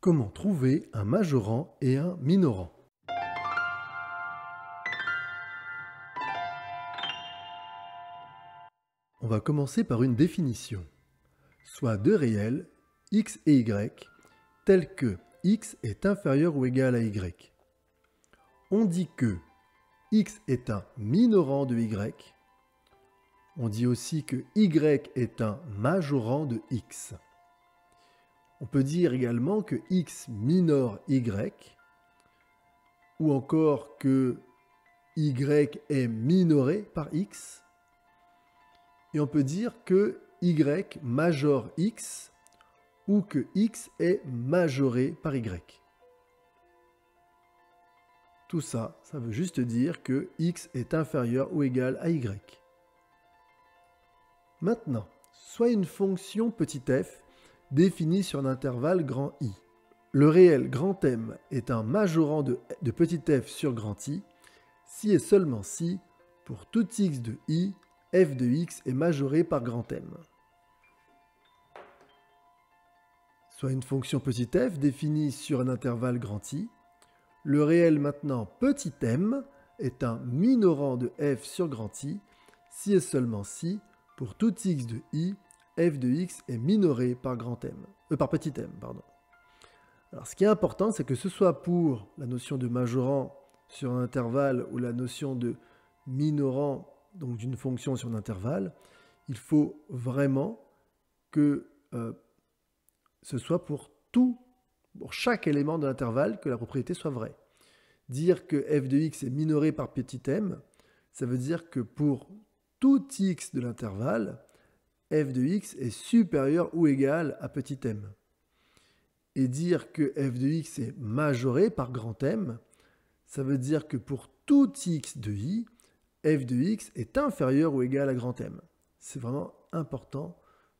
Comment trouver un majorant et un minorant? On va commencer par une définition. Soit deux réels, x et y, tels que x est inférieur ou égal à y. On dit que x est un minorant de y. On dit aussi que y est un majorant de x. On peut dire également que x minore y, ou encore que y est minoré par x. Et on peut dire que y majore x, ou que x est majoré par y. Tout ça, ça veut juste dire que x est inférieur ou égal à y. Maintenant, soit une fonction petit f définie sur un intervalle grand I. Le réel grand M est un majorant de petit f sur grand I, si et seulement si, pour tout x de I, f de x est majoré par grand M. Soit une fonction petit f définie sur un intervalle grand I. Le réel maintenant petit m est un minorant de f sur grand I, si et seulement si, pour tout x de I, f de x est minoré par par petit m. Alors, ce qui est important, c'est que ce soit pour la notion de majorant sur un intervalle ou la notion de minorant donc d'une fonction sur un intervalle, il faut vraiment que ce soit pour chaque élément de l'intervalle, que la propriété soit vraie. Dire que f de x est minoré par petit m, ça veut dire que pour tout x de l'intervalle, f de x est supérieur ou égal à petit m. Et dire que f de x est majoré par grand M, ça veut dire que pour tout x de I, f de x est inférieur ou égal à grand M. C'est vraiment important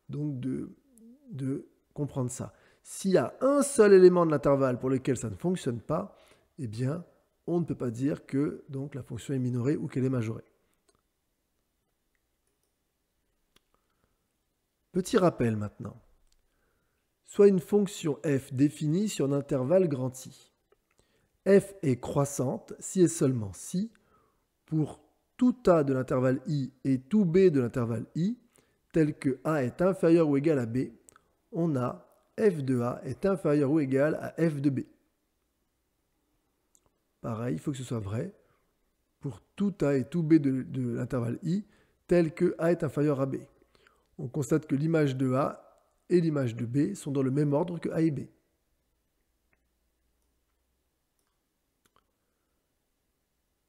donc de comprendre ça. S'il y a un seul élément de l'intervalle pour lequel ça ne fonctionne pas, eh bien, on ne peut pas dire que donc, la fonction est minorée ou qu'elle est majorée. Petit rappel maintenant. Soit une fonction f définie sur un intervalle grand I. F est croissante si et seulement si, pour tout a de l'intervalle I et tout b de l'intervalle I, tel que a est inférieur ou égal à b, on a f de a est inférieur ou égal à f de b. Pareil, il faut que ce soit vrai pour tout a et tout b de l'intervalle I, tel que a est inférieur à b. On constate que l'image de a et l'image de b sont dans le même ordre que a et b.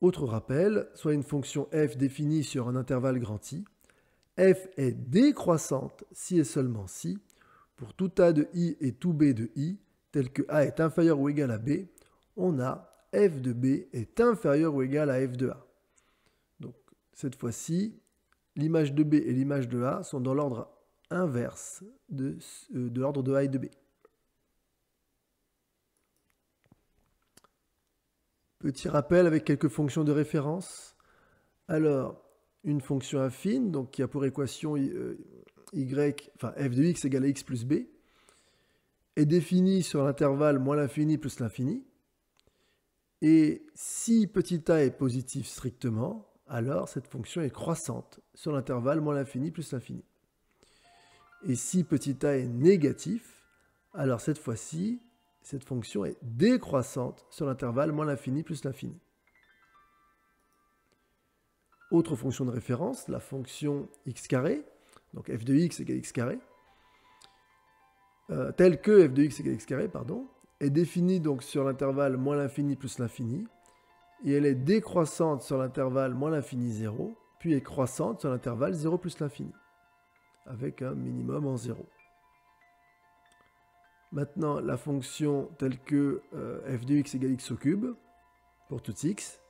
Autre rappel, soit une fonction f définie sur un intervalle grand I. F est décroissante si et seulement si, pour tout a de I et tout b de I, tel que a est inférieur ou égal à b, on a f de b est inférieur ou égal à f de a. Donc, cette fois-ci, l'image de b et l'image de a sont dans l'ordre inverse de l'ordre de a et de b. Petit rappel avec quelques fonctions de référence. Alors, une fonction affine, donc qui a pour équation f de x égale à x plus b, est définie sur l'intervalle moins l'infini plus l'infini. Et si petit a est positif strictement, alors cette fonction est croissante sur l'intervalle moins l'infini plus l'infini. Et si petit a est négatif, alors cette fois-ci, cette fonction est décroissante sur l'intervalle moins l'infini plus l'infini. Autre fonction de référence, la fonction x carré, donc f de x égale x carré, telle que f de x égale x carré, est définie donc sur l'intervalle moins l'infini plus l'infini, et elle est décroissante sur l'intervalle moins l'infini 0, puis est croissante sur l'intervalle 0 plus l'infini, avec un minimum en 0. Maintenant, la fonction telle que f de x égale x au cube, pour tout x,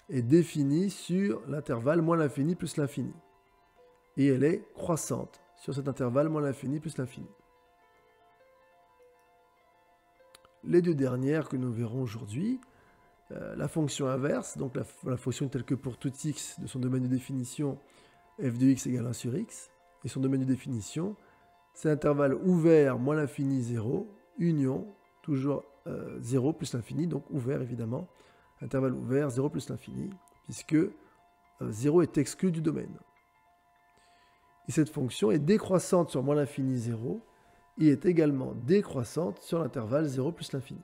est définie sur l'intervalle moins l'infini plus l'infini. Et elle est croissante sur cet intervalle moins l'infini plus l'infini. Les deux dernières que nous verrons aujourd'hui, la fonction inverse, donc la fonction telle que pour tout x de son domaine de définition, f de x égale 1 sur x, et son domaine de définition, c'est l'intervalle ouvert moins l'infini 0, union toujours 0 plus l'infini, donc ouvert évidemment, intervalle ouvert, 0 plus l'infini, puisque 0 est exclu du domaine. Et cette fonction est décroissante sur moins l'infini 0, et est également décroissante sur l'intervalle 0 plus l'infini.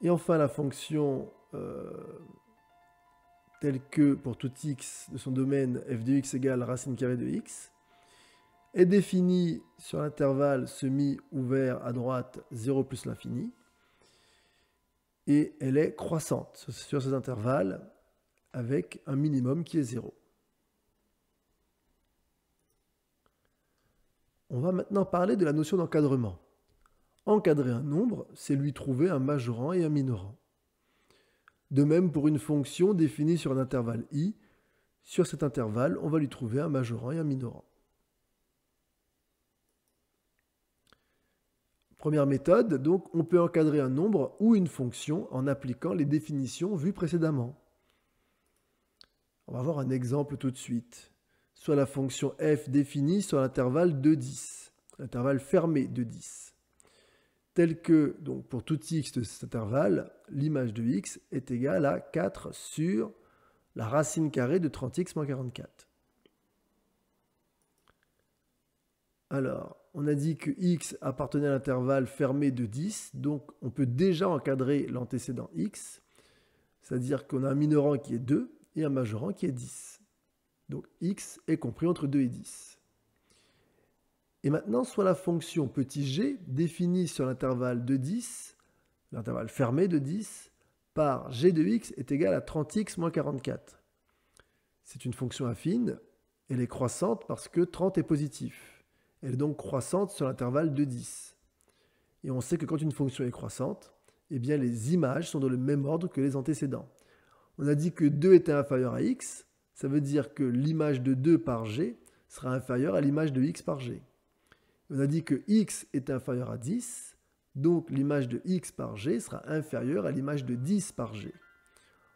Et enfin, la fonction telle que pour tout x de son domaine f de x égale racine carrée de x est définie sur l'intervalle semi-ouvert à droite 0 plus l'infini, et elle est croissante sur ces intervalles avec un minimum qui est 0. On va maintenant parler de la notion d'encadrement. Encadrer un nombre, c'est lui trouver un majorant et un minorant. De même pour une fonction définie sur un intervalle i, sur cet intervalle, on va lui trouver un majorant et un minorant. Première méthode, donc on peut encadrer un nombre ou une fonction en appliquant les définitions vues précédemment. On va voir un exemple tout de suite. Soit la fonction f définie sur l'intervalle de 10, l'intervalle fermé de 10. Tel que, donc pour tout x de cet intervalle, l'image de x est égale à 4 sur la racine carrée de 30x moins 44. Alors, on a dit que x appartenait à l'intervalle fermé de 10, donc on peut déjà encadrer l'antécédent x, c'est-à-dire qu'on a un minorant qui est 2 et un majorant qui est 10. Donc x est compris entre 2 et 10. Et maintenant, soit la fonction petit g définie sur l'intervalle de 10, l'intervalle fermé de 10, par g de x est égal à 30x moins 44. C'est une fonction affine, elle est croissante parce que 30 est positif. Elle est donc croissante sur l'intervalle de 10. Et on sait que quand une fonction est croissante, eh bien les images sont dans le même ordre que les antécédents. On a dit que 2 était inférieur à x, ça veut dire que l'image de 2 par g sera inférieure à l'image de x par g. On a dit que x est inférieur à 10, donc l'image de x par g sera inférieure à l'image de 10 par g.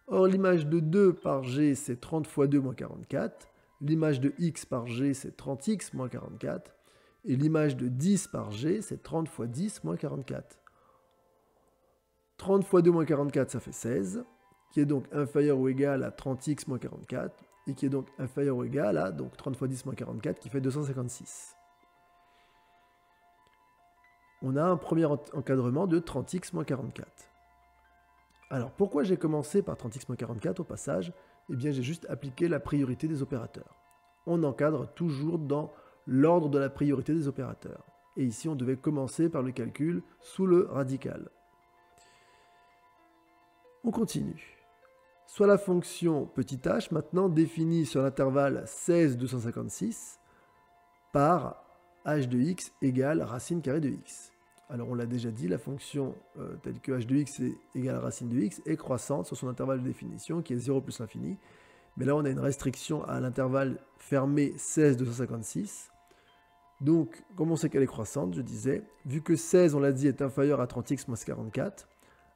Or, l'image de 2 par g, c'est 30 fois 2 moins 44. L'image de x par g, c'est 30x moins 44. Et l'image de 10 par g, c'est 30 fois 10 moins 44. 30 fois 2 moins 44, ça fait 16, qui est donc inférieur ou égal à 30x moins 44, et qui est donc inférieur ou égal à donc 30 fois 10 moins 44, qui fait 256. On a un premier encadrement de 30x moins 44. Alors, pourquoi j'ai commencé par 30x moins 44 au passage? Eh bien, j'ai juste appliqué la priorité des opérateurs. On encadre toujours dans l'ordre de la priorité des opérateurs. Et ici, on devait commencer par le calcul sous le radical. On continue. Soit la fonction petit h, maintenant définie sur l'intervalle 16,256 par h de x égale racine carrée de x. Alors on l'a déjà dit, la fonction telle que h de x est égale à racine de x est croissante sur son intervalle de définition qui est 0 plus l'infini. Mais là on a une restriction à l'intervalle fermé 16,256. Donc comme on sait qu'elle est croissante, je disais, vu que 16 on l'a dit est inférieur à 30x moins 44,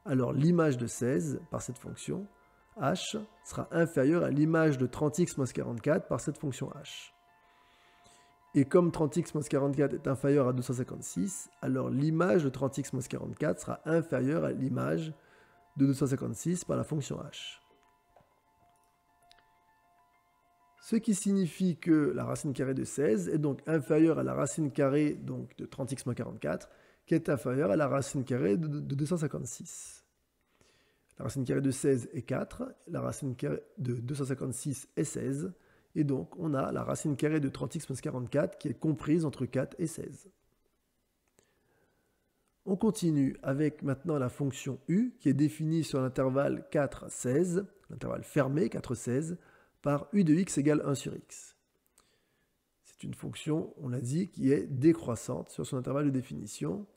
alors l'image de 16 par cette fonction h sera inférieure à l'image de 30x moins 44 par cette fonction h. Et comme 30x moins 44 est inférieur à 256, alors l'image de 30x moins 44 sera inférieure à l'image de 256 par la fonction h. Ce qui signifie que la racine carrée de 16 est donc inférieure à la racine carrée donc, de 30x moins 44, qui est inférieure à la racine carrée de 256. La racine carrée de 16 est 4, la racine carrée de 256 est 16, et donc on a la racine carrée de 30x moins 44 qui est comprise entre 4 et 16. On continue avec maintenant la fonction u qui est définie sur l'intervalle 4, 16, l'intervalle fermé 4, 16, par u de x égale 1 sur x. C'est une fonction, on l'a dit, qui est décroissante sur son intervalle de définition,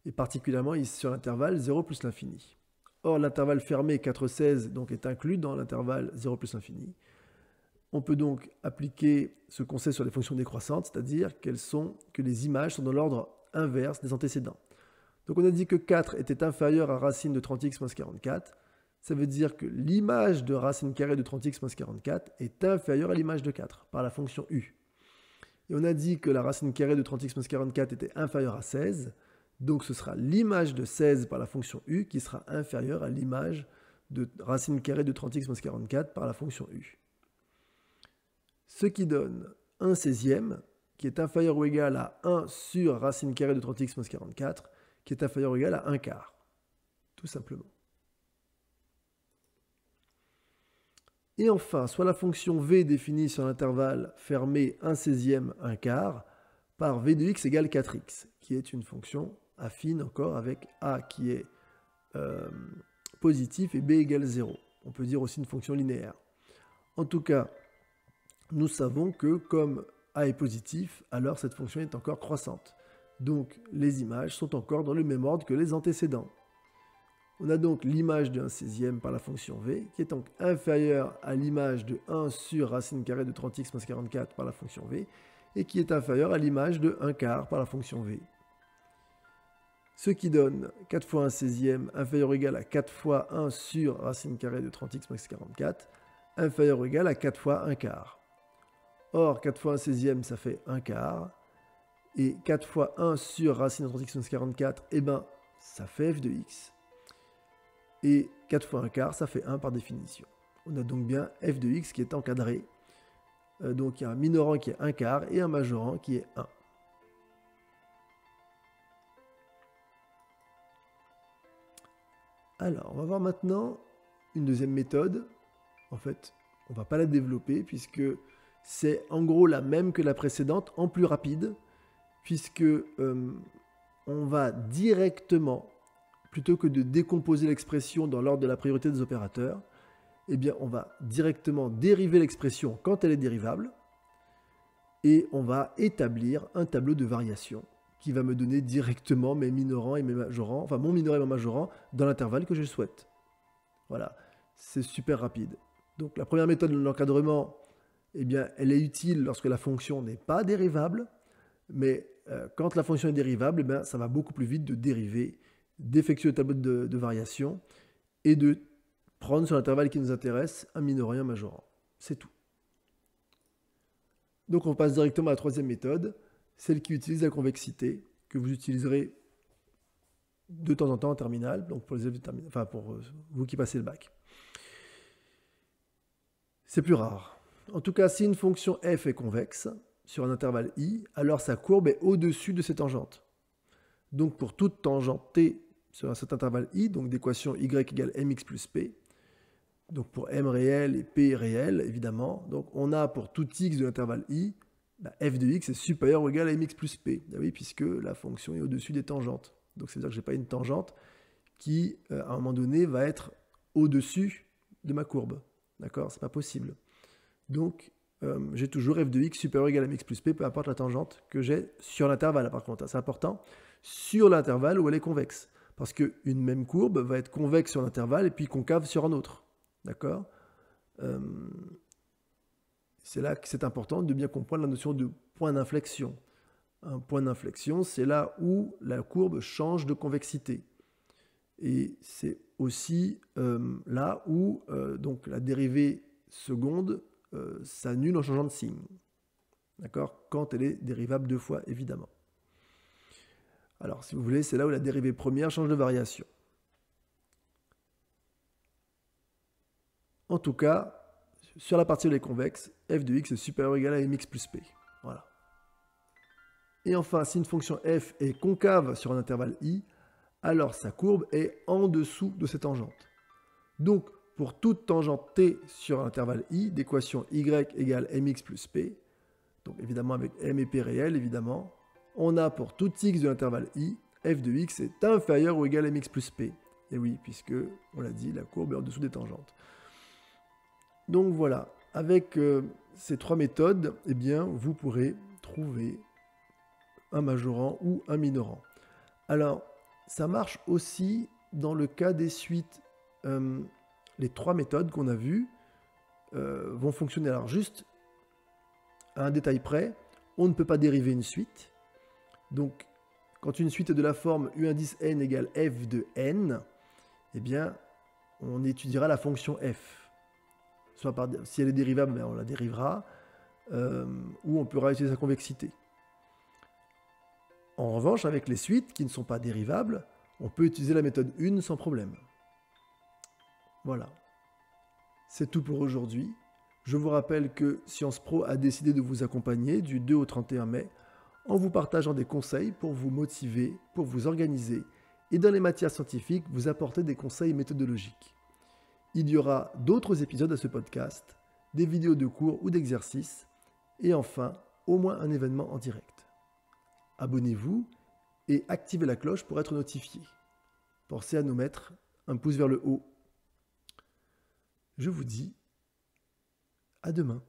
et particulièrement sur l'intervalle 0 plus l'infini. Or, l'intervalle fermé 4, 16 donc, est inclus dans l'intervalle 0 plus l'infini. On peut donc appliquer ce qu'on sait sur les fonctions décroissantes, c'est-à-dire que les images sont dans l'ordre inverse des antécédents. Donc on a dit que 4 était inférieur à racine de 30x moins 44. Ça veut dire que l'image de racine carrée de 30x moins 44 est inférieure à l'image de 4 par la fonction u. Et on a dit que la racine carrée de 30x moins 44 était inférieure à 16. Donc ce sera l'image de 16 par la fonction u qui sera inférieure à l'image de racine carrée de 30x moins 44 par la fonction u. Ce qui donne 1/16 qui est inférieur ou égal à 1 sur racine carrée de 30x moins 44 qui est inférieur ou égal à 1/4. Tout simplement. Et enfin, soit la fonction v définie sur l'intervalle fermé 1/16 1/4 par v de x égale 4x, qui est une fonction affine encore avec a qui est positif et b égale 0. On peut dire aussi une fonction linéaire. En tout cas, nous savons que comme a est positif, alors cette fonction est encore croissante. Donc les images sont encore dans le même ordre que les antécédents. On a donc l'image de 1/16 par la fonction v, qui est donc inférieure à l'image de 1 sur racine carrée de 30x moins 44 par la fonction v, et qui est inférieure à l'image de 1/4 par la fonction v. Ce qui donne 4 fois 1/16 inférieur ou égal à 4 fois 1 sur racine carrée de 30x moins 44, inférieur ou égal à 4 fois 1/4. Or, 4 fois 1/16 ça fait 1/4, et 4 fois 1 sur racine de 30x moins 44, eh ben, ça fait f de x. Et 4 fois 1/4, ça fait 1 par définition. On a donc bien f de x qui est encadré. Donc il y a un minorant qui est 1/4 et un majorant qui est 1. Alors, on va voir maintenant une deuxième méthode. En fait, on ne va pas la développer puisque c'est en gros la même que la précédente, en plus rapide, puisque on va directement, plutôt que de décomposer l'expression dans l'ordre de la priorité des opérateurs, eh bien, on va directement dériver l'expression quand elle est dérivable et on va établir un tableau de variation qui va me donner directement mes minorants et mes majorants, enfin mon minorant et mon majorant dans l'intervalle que je souhaite. Voilà, c'est super rapide. Donc la première méthode de l'encadrement, eh bien, elle est utile lorsque la fonction n'est pas dérivable, mais quand la fonction est dérivable, eh bien, ça va beaucoup plus vite de dériver, d'effectuer le tableau de variation et de prendre sur l'intervalle qui nous intéresse un minorant et un majorant. C'est tout. Donc on passe directement à la troisième méthode, celle qui utilise la convexité, que vous utiliserez de temps en temps en terminale, donc pour les élèves de terminale, enfin pour vous qui passez le bac. C'est plus rare. En tout cas, si une fonction f est convexe sur un intervalle i, alors sa courbe est au-dessus de ses tangentes. Donc pour toute tangente t sur cet intervalle i, donc d'équation y égale mx plus p, donc pour m réel et p réel, évidemment, donc on a pour tout x de l'intervalle i, f de x est supérieur ou égal à mx plus p. Ah oui, puisque la fonction est au-dessus des tangentes. Donc c'est-à-dire que je n'ai pas une tangente qui, à un moment donné, va être au-dessus de ma courbe. D'accord? C'est pas possible. Donc, j'ai toujours f de x supérieur ou égal à mx plus p, peu importe la tangente que j'ai sur l'intervalle, par contre. C'est important, sur l'intervalle où elle est convexe. Parce qu'une même courbe va être convexe sur l'intervalle et puis concave sur un autre. D'accord? C'est là que c'est important de bien comprendre la notion de point d'inflexion. Un point d'inflexion, c'est là où la courbe change de convexité. Et c'est aussi là où donc la dérivée seconde s'annule en changeant de signe. D'accord? Quand elle est dérivable deux fois, évidemment. Alors, si vous voulez, c'est là où la dérivée première change de variation. En tout cas, sur la partie où elle est convexe, f de x est supérieur ou égal à mx plus p. Voilà. Et enfin, si une fonction f est concave sur un intervalle i, alors sa courbe est en dessous de ses tangentes. Donc, pour toute tangente t sur un intervalle i, d'équation y égale mx plus p, donc évidemment avec m et p réel, évidemment, on a pour tout x de l'intervalle i, f de x est inférieur ou égal à mx plus p. Et oui, puisque, on l'a dit, la courbe est en dessous des tangentes. Donc voilà, avec ces trois méthodes, eh bien, vous pourrez trouver un majorant ou un minorant. Alors, ça marche aussi dans le cas des suites. Les trois méthodes qu'on a vues vont fonctionner. Alors juste, à un détail près, on ne peut pas dériver une suite. Donc, quand une suite est de la forme u indice n égale f de n, eh bien, on étudiera la fonction f. Soit si elle est dérivable, on la dérivera, ou on pourra utiliser sa convexité. En revanche, avec les suites qui ne sont pas dérivables, on peut utiliser la méthode 1 sans problème. Voilà. C'est tout pour aujourd'hui. Je vous rappelle que Sciences Pro a décidé de vous accompagner du 2 au 31 mai en vous partageant des conseils pour vous motiver, pour vous organiser et dans les matières scientifiques vous apporter des conseils méthodologiques. Il y aura d'autres épisodes à ce podcast, des vidéos de cours ou d'exercices et enfin au moins un événement en direct. Abonnez-vous et activez la cloche pour être notifié. Pensez à nous mettre un pouce vers le haut. Je vous dis à demain.